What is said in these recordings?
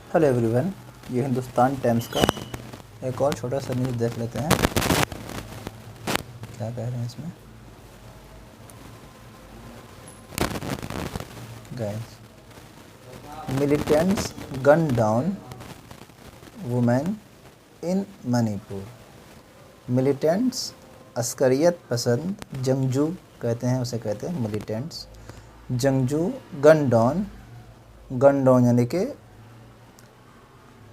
Hello everyone, ये Hindustan times का एक और छोटा सा न्यूज़ देख लेते हैं। क्या कह रहे हैं इसमें? Guys, militants gun down women in Manipur. Militants अस्करियत पसंद जंगजू कहते हैं, उसे कहते हैं मिलिटेंट्स। जंगजू गन डाउन यानी कि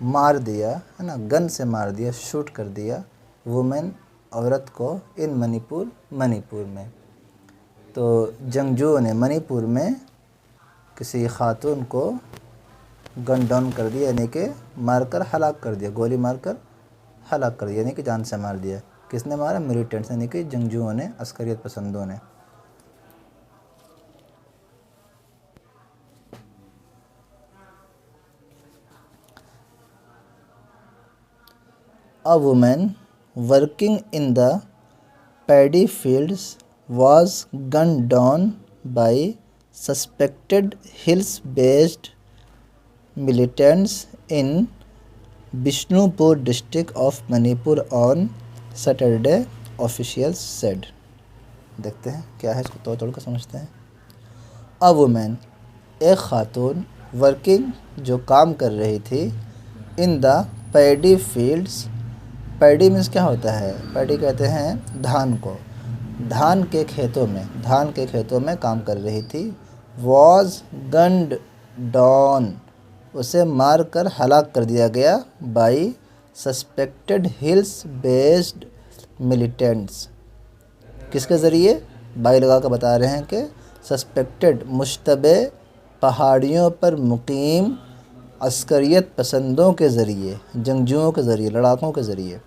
मार दिया, है ना, गन से मार दिया, शूट कर दिया वुमेन औरत को इन मणिपुर में। तो जंगजुओं ने मणिपुर में किसी खातून को गन डाउन कर दिया, यानी कि मारकर हलाक कर दिया, गोली मारकर हलाक कर दिया, यानी कि जान से मार दिया। किसने मारा? मिलिटेंट्स, यानी कि जंगजुओं ने, अस्करियत पसंदों ने। A woman working in the paddy fields was gunned down by suspected hills-based militants in Bishnupur district of Manipur on Saturday, officials said. देखते हैं क्या है, इसको तोड़ कर समझते हैं। A woman, एक खातून, वर्किंग जो काम कर रही थी, in the paddy fields. Paddy means क्या होता है? पैडी कहते हैं धान को। धान के खेतों में काम कर रही थी। वॉज गन्ड डाउन, उसे मार कर हलाक कर दिया गया। By suspected hills based militants, किसके ज़रिए? बाई लगा कर बता रहे हैं कि सस्पेक्टेड मुश्तबे पहाड़ियों पर मुकीम अस्करियत पसंदों के ज़रिए, जंगजुओं के ज़रिए, लड़ाकों के ज़रिए।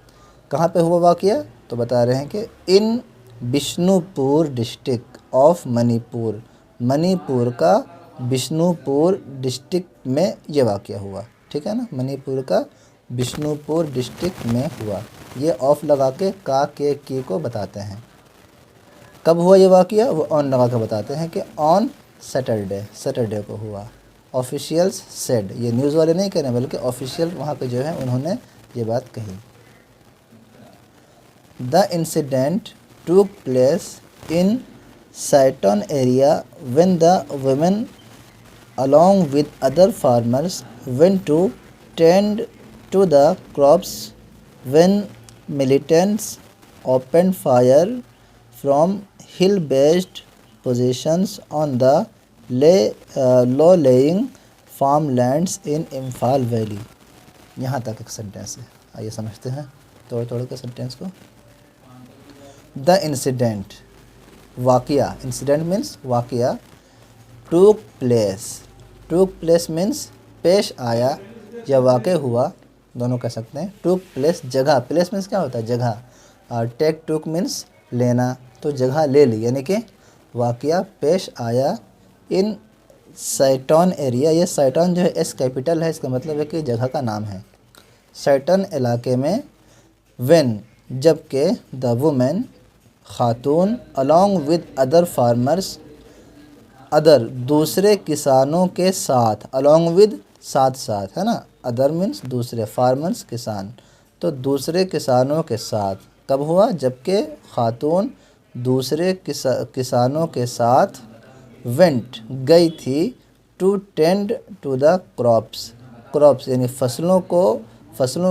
कहाँ पे हुआ वाक़या? तो बता रहे हैं कि इन बिष्णुपुर डिस्ट्रिक्ट ऑफ मणिपुर, मणिपुर का बिष्णुपुर डिस्ट्रिक्ट में ये वाक़या हुआ। ठीक है ना, मणिपुर का बिष्णुपुर डिस्ट्रिक्ट में हुआ। ये ऑफ लगा के का के की को बताते हैं। कब हुआ ये वाक़या? वो ऑन लगा के बताते हैं कि ऑन सैटरडे को हुआ। ऑफिशियल्स सेड, ये न्यूज़ वाले नहीं कह रहे बल्कि ऑफिशियल वहाँ पे जो है उन्होंने ये बात कही। The incident took place in certain area when the women along with other farmers went to tend to the crops when militants opened fire from hill-based positions on the low-lying farmlands in Imphal Valley। यहाँ तक एक sentence है, आइए समझते हैं तोड़ के sentence को। द इंसिडेंट, वाक़या, इंसिडेंट मीन्स वाक़या। टूक प्लेस मीन्स पेश आया या वाक़या हुआ, दोनों कह सकते हैं। टूक प्लेस जगह, प्लेस मीन्स क्या होता है? जगह। और टेक टूक मीन्स लेना, तो जगह ले ली, यानी कि वाक़या पेश आया इन सैटन एरिया। ये सैटन जो है एस कैपिटल है, इसका मतलब है कि जगह का नाम है। सैटन इलाके में, व्हेन जबकि, the women Khatoon, along with other farmers, other दूसरे किसानों के साथ, अलॉन्ग विद साथ, है ना। अदर मीन्स दूसरे, फार्मर्स किसान, तो दूसरे किसानों के साथ। कब हुआ? जबकि खातून दूसरे किसानों के साथ वेंट गई थी, to tend to the crops यानी फसलों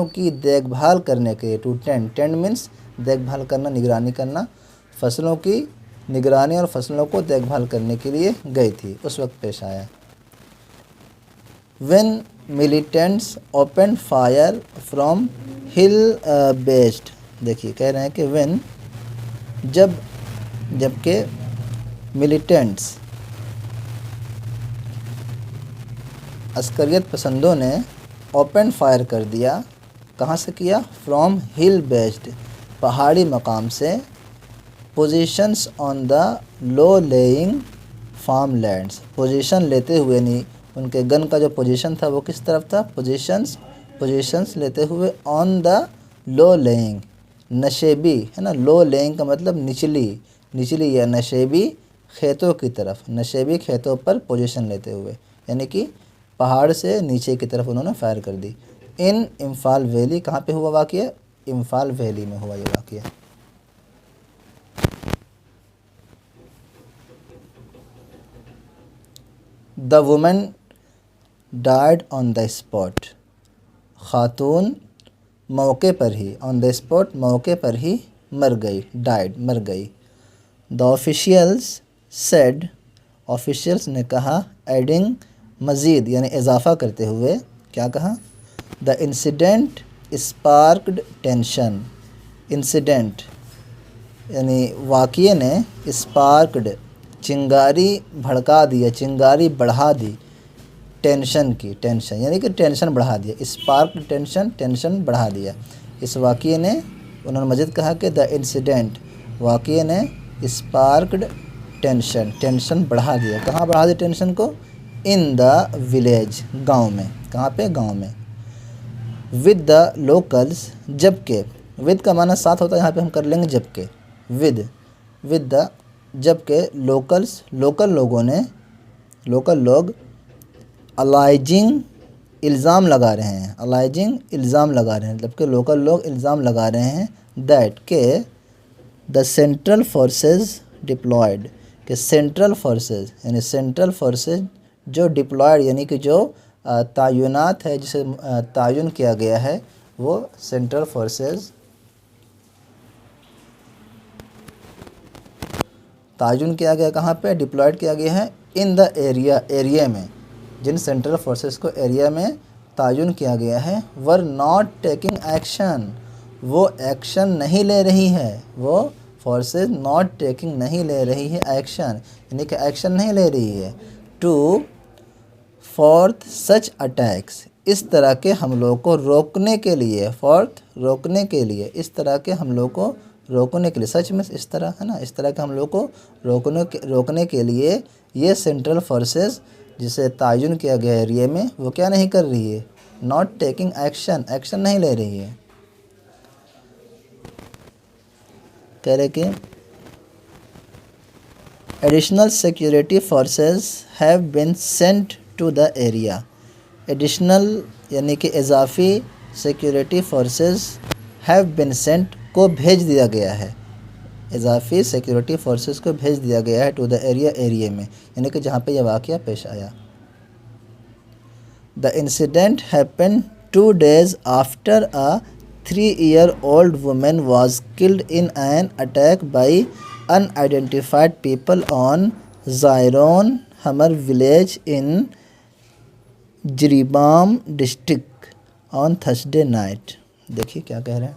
की देखभाल करने के लिए। टू टेंड मीन्स देखभाल करना, निगरानी करना, फसलों की निगरानी और फसलों को देखभाल करने के लिए गई थी, उस वक्त पेश आया। When militants open fire from hill based, देखिए कह रहे हैं कि व्हेन जबकि मिलिटेंट्स अस्करियत पसंदों ने ओपन फायर कर दिया। कहाँ से किया? फ्रॉम हिल बेस्ड, पहाड़ी मकाम से। Positions on the low lying farm lands, position लेते हुए, नहीं, उनके गन का जो पोजीशन था वो किस तरफ था? पोजीशंस लेते हुए ऑन द लो लेइंग, नशेबी, है ना। लो लेइंग का मतलब निचली या नशेबी खेतों की तरफ, नशेबी खेतों पर पोजीशन लेते हुए, यानी कि पहाड़ से नीचे की तरफ उन्होंने फायर कर दी। इन इम्फाल वैली, कहाँ पे हुआ वाक़या? इम्फाल वैली में हुआ ये वाक़या। The woman died on the spot, खातून मौके पर ही, ऑन द स्पॉट मौके पर ही मर गई, डाइड मर गई। द ऑफिशियल्स सेड, ऑफिशियल्स ने कहा, एडिंग मज़ीद यानी इजाफ़ा करते हुए, क्या कहा? The incident sparked tension, incident यानी वाक़ये ने, स्पार्क्ड चिंगारी भड़का दिया, चिंगारी बढ़ा दी, टेंशन की, टेंशन यानी कि टेंशन बढ़ा दिया, स्पार्क्ड टेंशन, टेंशन बढ़ा दिया। इस वाक़ये ने, उन्होंने मज़ीद कहा कि द इंसिडेंट, वाक़ये ने स्पार्क्ड टेंशन, टेंशन बढ़ा दिया। कहाँ बढ़ा दिया टेंशन को? इन द विलेज, गांव में। कहाँ पे? गांव में। विद द लोकल्स, जबकि, विद का माना साथ होता है, यहाँ पे हम कर लेंगे जबकि, विद द, जबकि लोकल्स, लोकल लोगों ने, लोकल लोग अलाइजिंग इल्ज़ाम लगा रहे हैं, अलाइजिंग इल्ज़ाम लगा रहे हैं, जबकि लोकल लोग इल्ज़ाम लगा रहे हैं दैट के द सेंट्रल फोर्सेस डिप्लॉयड, कि सेंट्रल फोर्सेस यानी सेंट्रल फोर्सेस जो डिप्लॉयड यानी कि जो तैनात है, जिसे तयन किया गया है, वो सेंट्रल फोर्सेस तयन किया गया, कहाँ पे? डिप्लॉयड किया गया है इन द एरिया, एरिया में, जिन सेंट्रल फोर्सेस को एरिया में तयन किया गया है, वर नॉट टेकिंग एक्शन, वो एक्शन नहीं ले रही है, वो फोर्सेस नॉट टेकिंग नहीं ले रही है एक्शन, यानी कि एक्शन नहीं ले रही है, टू फोर्थ सच अटैक्स, इस तरह के हमलों को रोकने के लिए, फोर्थ रोकने के लिए, इस तरह के हमलों को रोकने के लिए, सच में इस तरह है ना, इस तरह के हमलों को रोकने के लिए ये सेंट्रल फोर्सेस जिसे तयन किया गया एरिया में, वो क्या नहीं कर रही है? नॉट टेकिंग एक्शन, एक्शन नहीं ले रही है। कह रहे कि additional security forces have been sent to the area, additional यानी कि इजाफी security forces have been sent को भेज दिया गया है, इजाफी सिक्योरिटी फोर्सेस को भेज दिया गया है टू द एरिया, एरिया में, यानी कि जहाँ पे यह वाक़या पेश आया। The incident happen 2 days after a 3-year-old woman was killed in an attack by unidentified people on Zairon Hamar village in Jiribam district on Thursday night. देखिए क्या कह रहे हैं।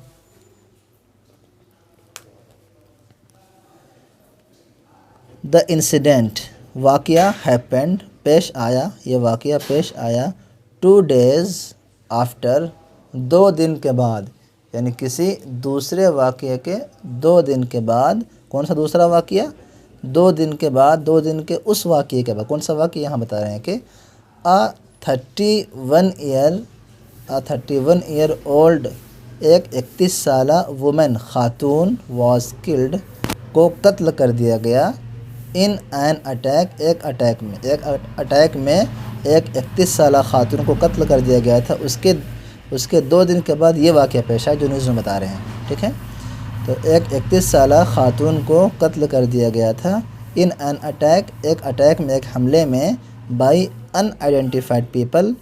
द इंसिडेंट, वाक़या, हैपेंड, पेश आया, ये वाक़या पेश आया 2 days आफ्टर, 2 दिन के बाद, यानी किसी दूसरे वाक़ये के 2 दिन के बाद। कौन सा दूसरा वाक़या? 2 दिन के बाद, 2 दिन के उस वाक़ये के बाद। कौन सा वाक़या? यहाँ बता रहे हैं कि अ 31 ईयर ओल्ड, एक 31 साला वुमेन, खातून, वॉज किल्ड, को कत्ल कर दिया गया, इन एन अटैक, एक अटैक में, एक अटैक में एक 31 साला खातून को कत्ल कर दिया गया था। उसके 2 दिन के बाद ये वाक़या पेश है जो न्यूज़ में बता रहे हैं। ठीक है, तो एक 31 साला खातून को कत्ल कर दिया गया था, इन एन अटैक, एक अटैक में, एक हमले में, बाई अनआइडेंटिफाइड पीपल,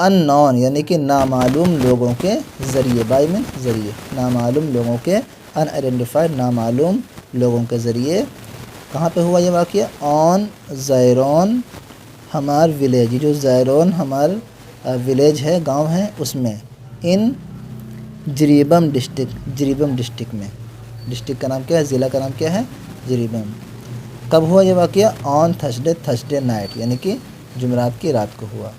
अननोन यानी कि नामालूम लोगों के ज़रिए, बाई में ज़रिए, नामालूम लोगों के, अनआइडेंटिफाइड नामालूम लोगों के ज़रिए। कहाँ पे हुआ ये वाक़या? ऑन ज़ैरोन हमार विलेज, जो ज़ैरोन हमार विलेज है, गांव है, उसमें, इन जिरीबम डिस्ट्रिक्ट में। डिस्ट्रिक्ट का नाम क्या है? ज़िला का नाम क्या है? जिरीबम। कब हुआ ये वाक़या? ऑन थर्सडे नाइट, यानी कि जुमेरात की रात को हुआ।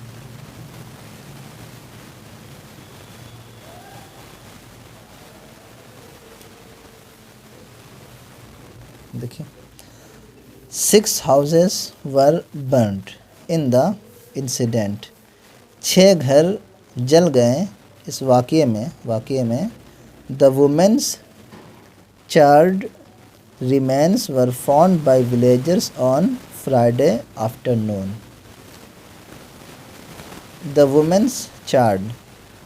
देखिए, 6 houses were burnt in the incident, 6 घर जल गए इस वाक़ये में। The women's charred remains were found by villagers on Friday afternoon। The women's charred,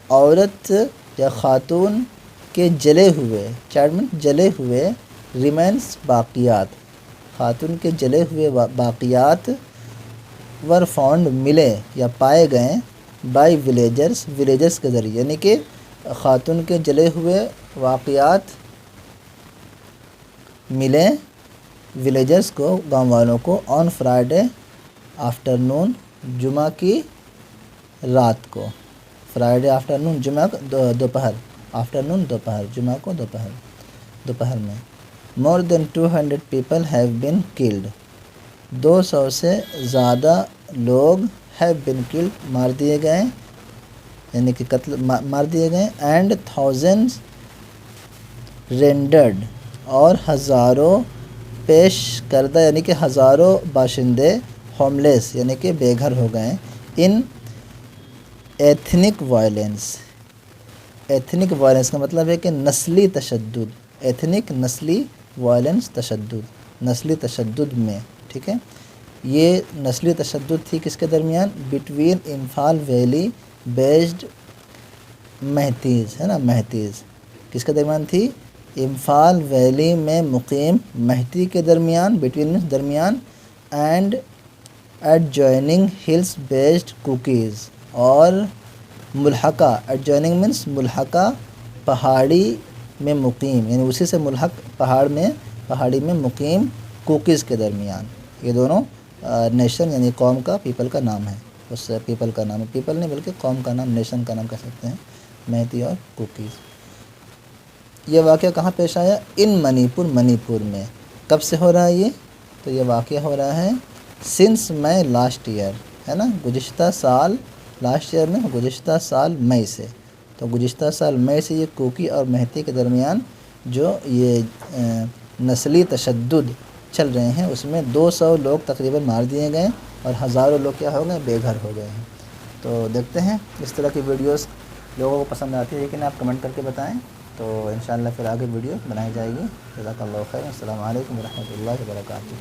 औरत या ख़ातून के जले हुए, चार्ड मीन जले हुए, रिमेंस बाक़ियात, ख़ातून के जले हुए बाक़ियात वर फाउंड मिले या पाए गए बाय विलेजर्स, विलेजर्स के ज़रिए, यानी कि ख़ातून के जले हुए वाक़ियात मिले विलेजर्स को, गांव वालों को, ऑन फ्राइडे आफ्टरनून, जुमा की रात को, फ्राइडे आफ्टरनून, जुमा दोपहर, आफ्टरनून दोपहर, जुमा को दोपहर, दोपहर में। More than 200 people have been killed, 200 से ज़्यादा लोग हैव बीन किल्ड, मार दिए गए, यानी कि कत्ल मार दिए गए, एंड थाउजेंड्स रेंडर्ड, और हज़ारों पेश करदा, यानी कि हज़ारों बाशिंदे होमलेस, यानी कि बेघर हो गए, इन एथनिक वायलेंस, एथनिक वायलेंस का मतलब है कि नस्ली तशद्दुद, एथनिक नस्ली वायलेंस तशद्दुद, नस्ली तशद्दुद में, ठीक है। ये नस्ली तशद्दुद थी किसके दरमियान, बिटवीन इम्फाल वैली बेस्ड महतीज़, है ना, महतीज़ किसके दरमियान थी, इम्फाल वैली में मुकीम महती के दरमियान, बिटवीन मीन्स दरमियान, and adjoining hills based cookies, और मुल्हका, एडजॉइनिंग मीन्स मुल्हका, पहाड़ी में मुकीम, यानी उसी से मुल्हक पहाड़ में, पहाड़ी में मुकीम कुकीज़ के दरमियान। ये दोनों नेशन यानी कौम का, पीपल का नाम है, उस पीपल का नाम है, पीपल नहीं बल्कि कौम का नाम, नेशन का नाम कह सकते हैं, महती और कुकीज़। ये वाक़या कहाँ पेश आया, इन मणिपुर, मणिपुर में। कब से हो रहा है ये, तो ये वाक़या हो रहा है सिंस मई लास्ट ईयर, है ना, गुज़िश्ता साल, लास्ट ईयर में गुज़िश्ता साल मई से, तो गुज़िश्ता साल मई से ये कुकी और महती के दरमियान जो ये नस्ली तशद्दुद चल रहे हैं, उसमें 200 लोग तकरीबन मार दिए गए और हज़ारों लोग क्या हो गए, बेघर हो गए हैं। तो देखते हैं इस तरह की वीडियोस लोगों को पसंद आती है, लेकिन आप कमेंट करके बताएं, तो इंशाअल्लाह फिर आगे वीडियो बनाई जाएगी। जज़ाकल्लाहु खैर। अस्सलामु अलैकुम व रहमतुल्लाहि व बरकातुहू।